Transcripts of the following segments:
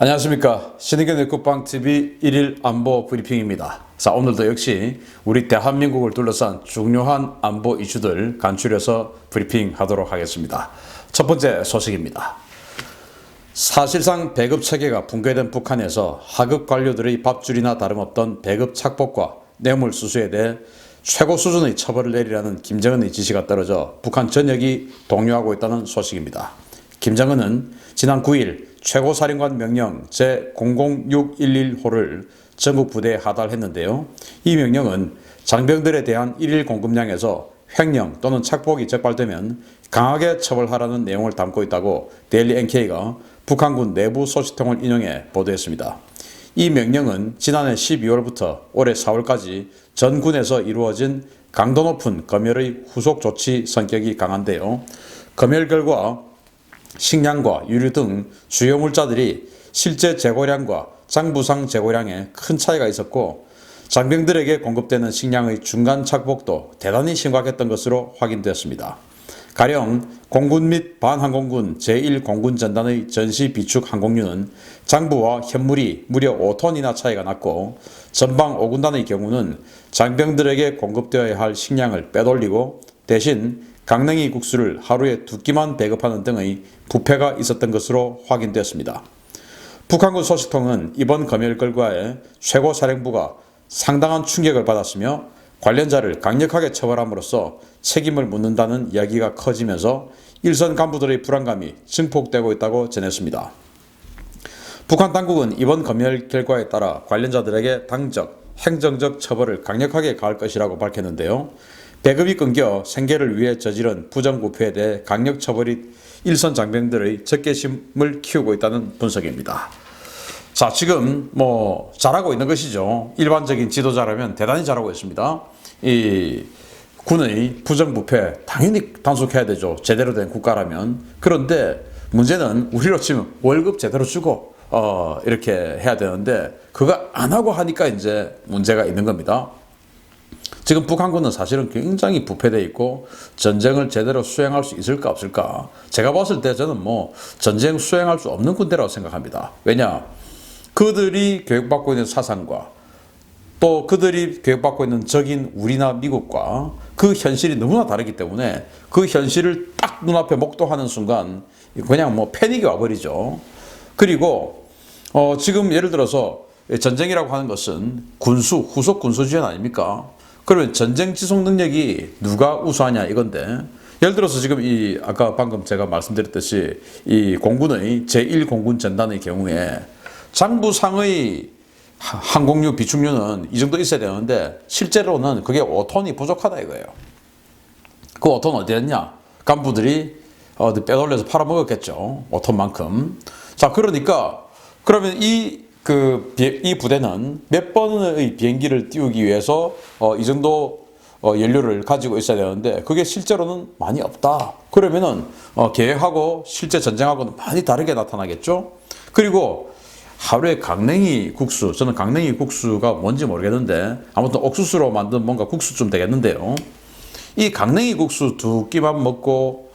안녕하십니까. 신의견 국방TV 1일 안보 브리핑입니다. 자, 오늘도 역시 우리 대한민국을 둘러싼 중요한 안보 이슈들 간추려서 브리핑하도록 하겠습니다. 첫 번째 소식입니다. 사실상 배급 체계가 붕괴된 북한에서 하급 관료들의 밥줄이나 다름없던 배급 착복과 뇌물수수에 대해 최고 수준의 처벌을 내리라는 김정은의 지시가 떨어져 북한 전역이 동요하고 있다는 소식입니다. 김정은은 지난 9일 최고사령관 명령 제00611호를 전국 부대에 하달했는데요. 이 명령은 장병들에 대한 일일 공급량에서 횡령 또는 착복이 적발되면 강하게 처벌하라는 내용을 담고 있다고 데일리 NK가 북한군 내부 소식통을 인용해 보도했습니다. 이 명령은 지난해 12월부터 올해 4월까지 전 군에서 이루어진 강도 높은 검열의 후속 조치 성격이 강한데요. 검열 결과 식량과 유류 등 주요 물자들이 실제 재고량과 장부상 재고량에 큰 차이가 있었고 장병들에게 공급되는 식량의 중간 착복도 대단히 심각했던 것으로 확인되었습니다. 가령 공군 및 반항공군 제1공군전단의 전시 비축 항공유는 장부와 현물이 무려 5톤이나 차이가 났고 전방 5군단의 경우는 장병들에게 공급되어야 할 식량을 빼돌리고 대신 강냉이 국수를 하루에 2끼만 배급하는 등의 부패가 있었던 것으로 확인되었습니다. 북한군 소식통은 이번 검열 결과에 최고사령부가 상당한 충격을 받았으며 관련자를 강력하게 처벌함으로써 책임을 묻는다는 이야기가 커지면서 일선 간부들의 불안감이 증폭되고 있다고 전했습니다. 북한 당국은 이번 검열 결과에 따라 관련자들에게 당적, 행정적 처벌을 강력하게 가할 것이라고 밝혔는데요. 배급이 끊겨 생계를 위해 저지른 부정부패에 대해 강력 처벌이 일선 장병들의 적개심을 키우고 있다는 분석입니다. 자, 지금 잘하고 있는 것이죠. 일반적인 지도자라면 대단히 잘하고 있습니다. 이 군의 부정부패 당연히 단속해야 되죠. 제대로 된 국가라면. 그런데 문제는 우리로 치면 월급 제대로 주고 이렇게 해야 되는데 그거 안 하고 하니까 이제 문제가 있는 겁니다. 지금 북한군은 사실은 굉장히 부패되어 있고 전쟁을 제대로 수행할 수 있을까 없을까. 제가 봤을 때 저는 전쟁 수행할 수 없는 군대라고 생각합니다. 왜냐? 그들이 교육받고 있는 사상과 또 그들이 교육받고 있는 적인 우리나 미국과 그 현실이 너무나 다르기 때문에 그 현실을 딱 눈앞에 목도하는 순간 그냥 패닉이 와버리죠. 그리고 지금 예를 들어서 전쟁이라고 하는 것은 후속 군수지원 아닙니까? 그러면 전쟁 지속 능력이 누가 우수하냐 이건데 예를 들어서 지금 아까 방금 제가 말씀드렸듯이 이 공군의 제1공군 전단의 경우에 장부상의 항공유 비축유는 이 정도 있어야 되는데 실제로는 그게 5톤이 부족하다 이거예요. 그 5톤 어디 했냐? 간부들이 빼돌려서 팔아먹었겠죠. 5톤만큼. 자, 그러니까 그러면 이 부대는 몇 번의 비행기를 띄우기 위해서 이 정도 연료를 가지고 있어야 되는데 그게 실제로는 많이 없다. 그러면은 계획하고 실제 전쟁하고는 많이 다르게 나타나겠죠. 그리고 하루에 강냉이 국수, 저는 강냉이 국수가 뭔지 모르겠는데 아무튼 옥수수로 만든 뭔가 국수쯤 되겠는데요. 이 강냉이 국수 2끼만 먹고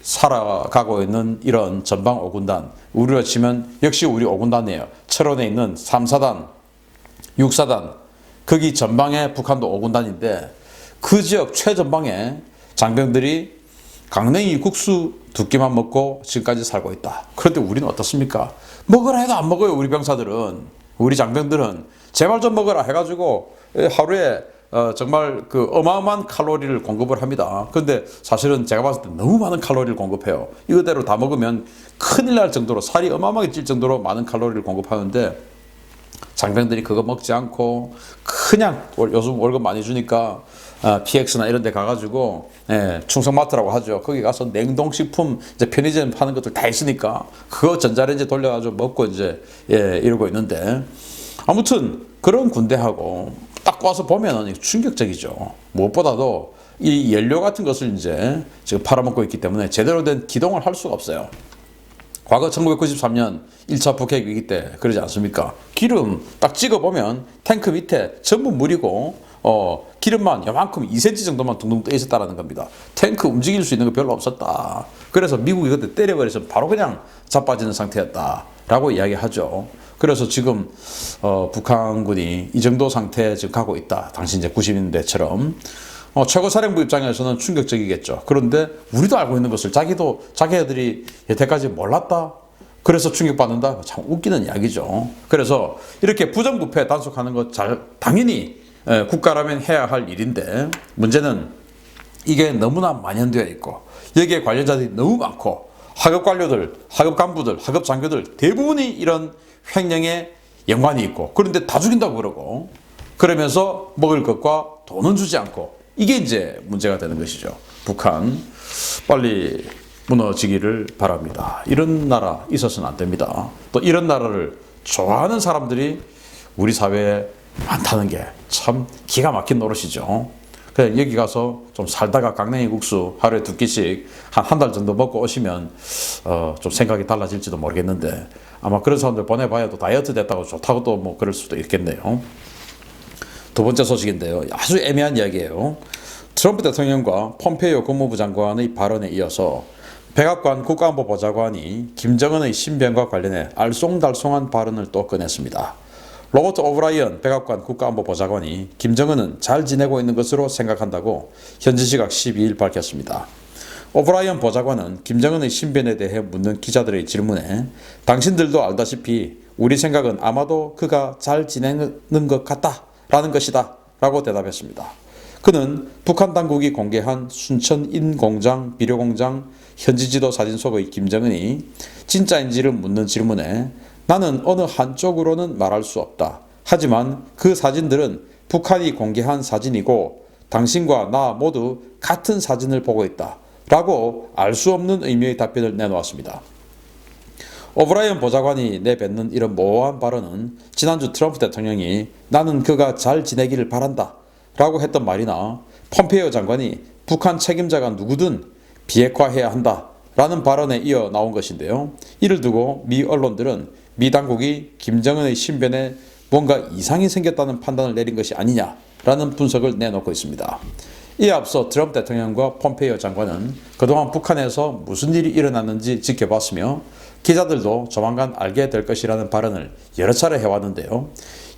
살아가고 있는 이런 전방 5군단, 우리로 치면 역시 우리 5군단이에요. 철원에 있는 3사단, 6사단, 거기 전방에 북한도 5군단인데 그 지역 최전방에 장병들이 강냉이 국수 2끼만 먹고 지금까지 살고 있다. 그런데 우리는 어떻습니까? 먹으라 해도 안 먹어요. 우리 병사들은, 우리 장병들은 제발 좀 먹으라 해가지고 하루에 정말 어마어마한 칼로리를 공급을 합니다. 그런데 사실은 제가 봤을 때 너무 많은 칼로리를 공급해요. 이거대로 다 먹으면 큰일 날 정도로 살이 어마어마하게 찔 정도로 많은 칼로리를 공급하는데 장병들이 그거 먹지 않고 그냥 요즘 월급 많이 주니까 PX나 이런 데 가가지고 충성마트라고 하죠. 거기 가서 냉동식품 이제 편의점 파는 것들 다 있으니까 그거 전자레인지 돌려가지고 먹고 이제 이러고 있는데 아무튼 그런 군대하고 딱 와서 보면은 충격적이죠. 무엇보다도 이 연료 같은 것을 이제 지금 팔아먹고 있기 때문에 제대로 된 기동을 할 수가 없어요. 과거 1993년 1차 북핵 위기 때 그러지 않습니까? 기름 딱 찍어보면 탱크 밑에 전부 물이고 기름만 요만큼 2cm 정도만 둥둥 떠 있었다는 겁니다. 탱크 움직일 수 있는 거 별로 없었다. 그래서 미국이 그때 때려버려서 바로 그냥 자빠지는 상태였다. 라고 이야기하죠. 그래서 지금 북한군이 이 정도 상태에 지금 가고 있다. 당시 이제 90년대처럼 최고사령부 입장에서는 충격적이겠죠. 그런데 우리도 알고 있는 것을 자기들이 여태까지 몰랐다. 그래서 충격받는다. 참 웃기는 이야기죠. 그래서 이렇게 부정부패 단속하는 것 당연히 국가라면 해야 할 일인데 문제는 이게 너무나 만연되어 있고 여기에 관련자들이 너무 많고 하급 관료들, 하급 간부들, 하급 장교들 대부분이 이런 횡령에 연관이 있고 그런데 다 죽인다고 그러고 그러면서 먹을 것과 돈은 주지 않고 이게 이제 문제가 되는 것이죠. 북한 빨리 무너지기를 바랍니다. 이런 나라 있어서는 안 됩니다. 또 이런 나라를 좋아하는 사람들이 우리 사회에 많다는 게 참 기가 막힌 노릇이죠. 그냥 여기 가서 좀 살다가 강냉이 국수 하루에 2끼씩 한 달 정도 먹고 오시면 좀 생각이 달라질지도 모르겠는데 아마 그런 사람들 보내봐야 또 다이어트 됐다고 좋다고 또 뭐 그럴 수도 있겠네요. 두 번째 소식인데요. 아주 애매한 이야기예요. 트럼프 대통령과 폼페이오 국무부 장관의 발언에 이어서 백악관 국가안보보좌관이 김정은의 신변과 관련해 알쏭달쏭한 발언을 또 꺼냈습니다. 로버트 오브라이언 백악관 국가안보보좌관이 김정은은 잘 지내고 있는 것으로 생각한다고 현지 시각 12일 밝혔습니다. 오브라이언 보좌관은 김정은의 신변에 대해 묻는 기자들의 질문에 당신들도 알다시피 우리 생각은 아마도 그가 잘 지내는 것 같다라는 것이다 라고 대답했습니다. 그는 북한 당국이 공개한 순천 인공장, 비료공장 현지 지도 사진 속의 김정은이 진짜인지를 묻는 질문에 나는 어느 한쪽으로는 말할 수 없다. 하지만 그 사진들은 북한이 공개한 사진이고 당신과 나 모두 같은 사진을 보고 있다. 라고 알 수 없는 의미의 답변을 내놓았습니다. 오브라이언 보좌관이 내뱉는 이런 모호한 발언은 지난주 트럼프 대통령이 나는 그가 잘 지내기를 바란다. 라고 했던 말이나 폼페이오 장관이 북한 책임자가 누구든 비핵화해야 한다. 라는 발언에 이어 나온 것인데요. 이를 두고 미 언론들은 미 당국이 김정은의 신변에 뭔가 이상이 생겼다는 판단을 내린 것이 아니냐라는 분석을 내놓고 있습니다. 이에 앞서 트럼프 대통령과 폼페이오 장관은 그동안 북한에서 무슨 일이 일어났는지 지켜봤으며 기자들도 조만간 알게 될 것이라는 발언을 여러 차례 해왔는데요.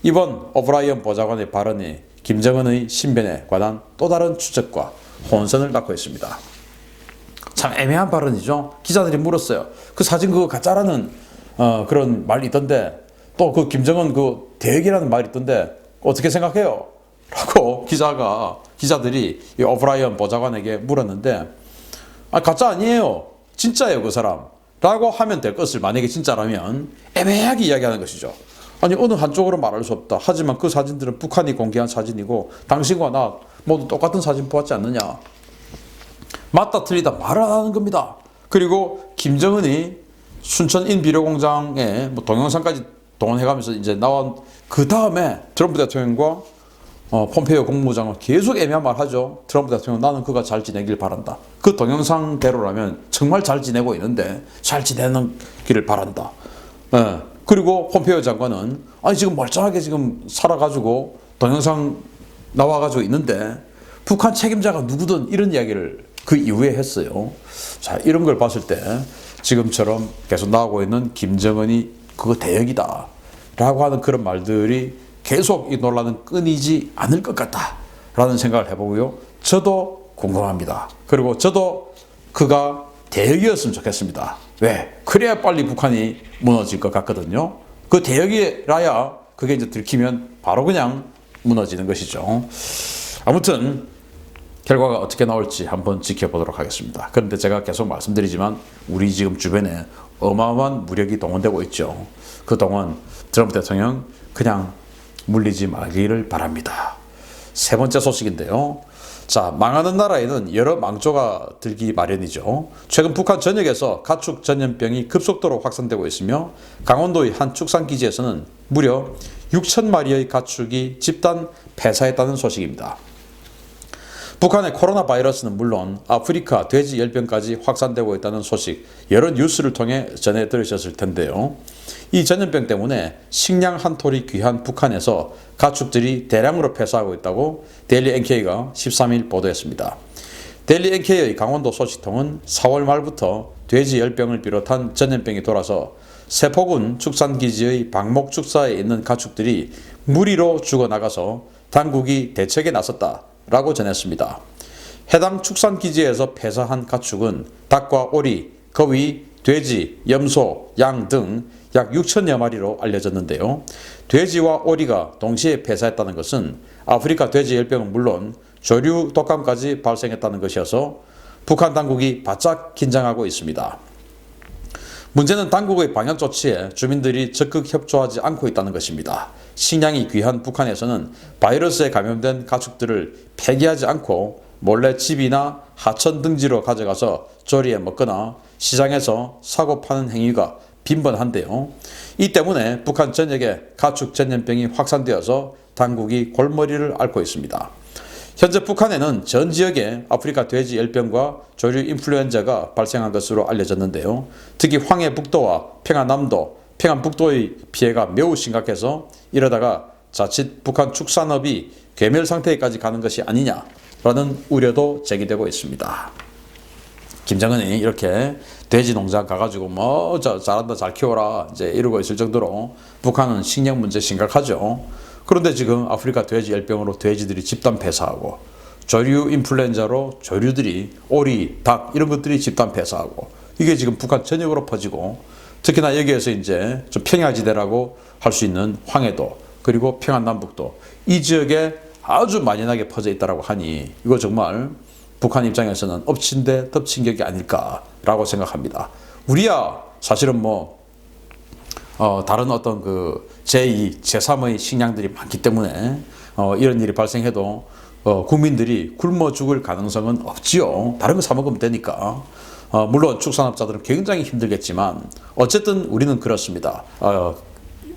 이번 오브라이언 보좌관의 발언이 김정은의 신변에 관한 또 다른 추적과 혼선을 낳고 있습니다. 참 애매한 발언이죠. 기자들이 물었어요. 그 사진 그거 가짜라는 그런 말이 있던데 또 그 김정은 그 대역이라는 말이 있던데 어떻게 생각해요? 라고 기자들이 이 오브라이언 보좌관에게 물었는데 가짜 아니에요. 진짜예요 그 사람. 라고 하면 될 것을 만약에 진짜라면 애매하게 이야기하는 것이죠. 아니 어느 한쪽으로 말할 수 없다. 하지만 그 사진들은 북한이 공개한 사진이고 당신과 나 모두 똑같은 사진 보았지 않느냐. 맞다 틀리다 말을 안 하는 겁니다. 그리고 김정은이 순천 인비료공장에 뭐 동영상까지 동원해가면서 이제 나온 그 다음에 트럼프 대통령과 폼페이오 국무장관 계속 애매한 말 하죠. 트럼프 대통령 나는 그가 잘 지내길 바란다. 그 동영상대로라면 정말 잘 지내고 있는데 잘 지내기를 바란다. 그리고 폼페이오 장관은 아니 지금 멀쩡하게 지금 살아가지고 동영상 나와가지고 있는데 북한 책임자가 누구든 이런 이야기를 그 이후에 했어요. 자 이런 걸 봤을 때 지금처럼 계속 나오고 있는 김정은이 그거 대역이다 라고 하는 그런 말들이 계속 이 논란은 끊이지 않을 것 같다라는 생각을 해보고요. 저도 궁금합니다. 그리고 저도 그가 대역이었으면 좋겠습니다. 왜? 그래야 빨리 북한이 무너질 것 같거든요. 그 대역이라야 그게 이제 들키면 바로 그냥 무너지는 것이죠. 아무튼 결과가 어떻게 나올지 한번 지켜보도록 하겠습니다. 그런데 제가 계속 말씀드리지만 우리 지금 주변에 어마어마한 무력이 동원되고 있죠. 그동안 트럼프 대통령 그냥 물리지 말기를 바랍니다. 세 번째 소식인데요. 자, 망하는 나라에는 여러 망조가 들기 마련이죠. 최근 북한 전역에서 가축 전염병이 급속도로 확산되고 있으며 강원도의 한 축산기지에서는 무려 6,000마리의 가축이 집단 폐사했다는 소식입니다. 북한의 코로나 바이러스는 물론 아프리카 돼지 열병까지 확산되고 있다는 소식 여러 뉴스를 통해 전해 들으셨을 텐데요. 이 전염병 때문에 식량 한 톨이 귀한 북한에서 가축들이 대량으로 폐사하고 있다고 데일리 NK가 13일 보도했습니다. 데일리 NK의 강원도 소식통은 4월 말부터 돼지 열병을 비롯한 전염병이 돌아서 세포군 축산기지의 방목축사에 있는 가축들이 무리로 죽어나가서 당국이 대책에 나섰다라고 전했습니다. 해당 축산기지에서 폐사한 가축은 닭과 오리, 거위, 돼지, 염소, 양 등 약 6천여 마리로 알려졌는데요. 돼지와 오리가 동시에 폐사했다는 것은 아프리카 돼지열병은 물론 조류 독감까지 발생했다는 것이어서 북한 당국이 바짝 긴장하고 있습니다. 문제는 당국의 방역 조치에 주민들이 적극 협조하지 않고 있다는 것입니다. 식량이 귀한 북한에서는 바이러스에 감염된 가축들을 폐기하지 않고 몰래 집이나 하천 등지로 가져가서 조리해 먹거나 시장에서 사고 파는 행위가 빈번한데요. 이 때문에 북한 전역에 가축 전염병이 확산되어서 당국이 골머리를 앓고 있습니다. 현재 북한에는 전 지역에 아프리카 돼지 열병과 조류 인플루엔자가 발생한 것으로 알려졌는데요. 특히 황해북도와 평안남도, 평안북도의 피해가 매우 심각해서 이러다가 자칫 북한 축산업이 괴멸 상태까지 가는 것이 아니냐라는 우려도 제기되고 있습니다. 김정은이 이렇게 돼지 농장 가가지고 뭐 잘한다 잘 키워라 이제 이러고 있을 정도로 북한은 식량 문제 심각하죠. 그런데 지금 아프리카 돼지 열병으로 돼지들이 집단 폐사하고 조류 인플루엔자로 조류들이 오리, 닭 이런 것들이 집단 폐사하고 이게 지금 북한 전역으로 퍼지고 특히나 여기에서 이제 좀 평야지대라고 할 수 있는 황해도 그리고 평안남북도 이 지역에 아주 만연하게 퍼져 있다라고 하니 이거 정말 북한 입장에서는 엎친 데 덮친 격이 아닐까라고 생각합니다. 우리야 사실은 뭐 다른 어떤 그 제2, 제3의 식량들이 많기 때문에 이런 일이 발생해도 국민들이 굶어 죽을 가능성은 없지요. 다른 거 사 먹으면 되니까. 물론 축산업자들은 굉장히 힘들겠지만 어쨌든 우리는 그렇습니다.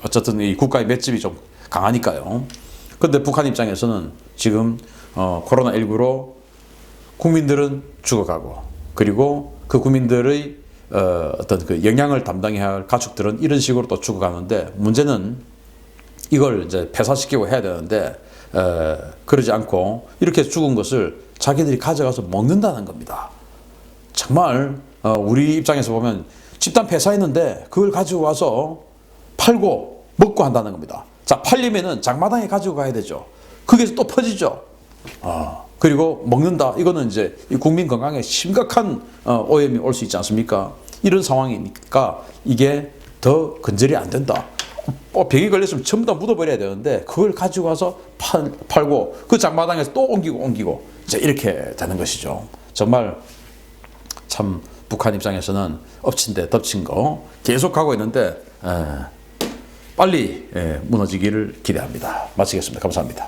어쨌든 이 국가의 맷집이 좀 강하니까요. 그런데 북한 입장에서는 지금 코로나19로 국민들은 죽어가고 그리고 그 국민들의 어떤 그 영양을 담당해야 할 가축들은 이런 식으로 또 죽어가는데 문제는 이걸 이제 폐사시키고 해야 되는데 그러지 않고 이렇게 죽은 것을 자기들이 가져가서 먹는다는 겁니다. 정말 우리 입장에서 보면 집단 폐사했는데 그걸 가지고 와서 팔고 먹고 한다는 겁니다. 자, 팔리면은 장마당에 가지고 가야 되죠. 거기서 또 퍼지죠. 그리고 먹는다. 이거는 이제 국민 건강에 심각한 오염이 올 수 있지 않습니까? 이런 상황이니까 이게 더 근절이 안 된다. 병이 걸렸으면 전부 다 묻어버려야 되는데 그걸 가지고 와서 팔고 그 장마당에서 또 옮기고 이제 이렇게 되는 것이죠. 정말 참 북한 입장에서는 엎친 데 덮친 거 계속하고 있는데 빨리 무너지기를 기대합니다. 마치겠습니다. 감사합니다.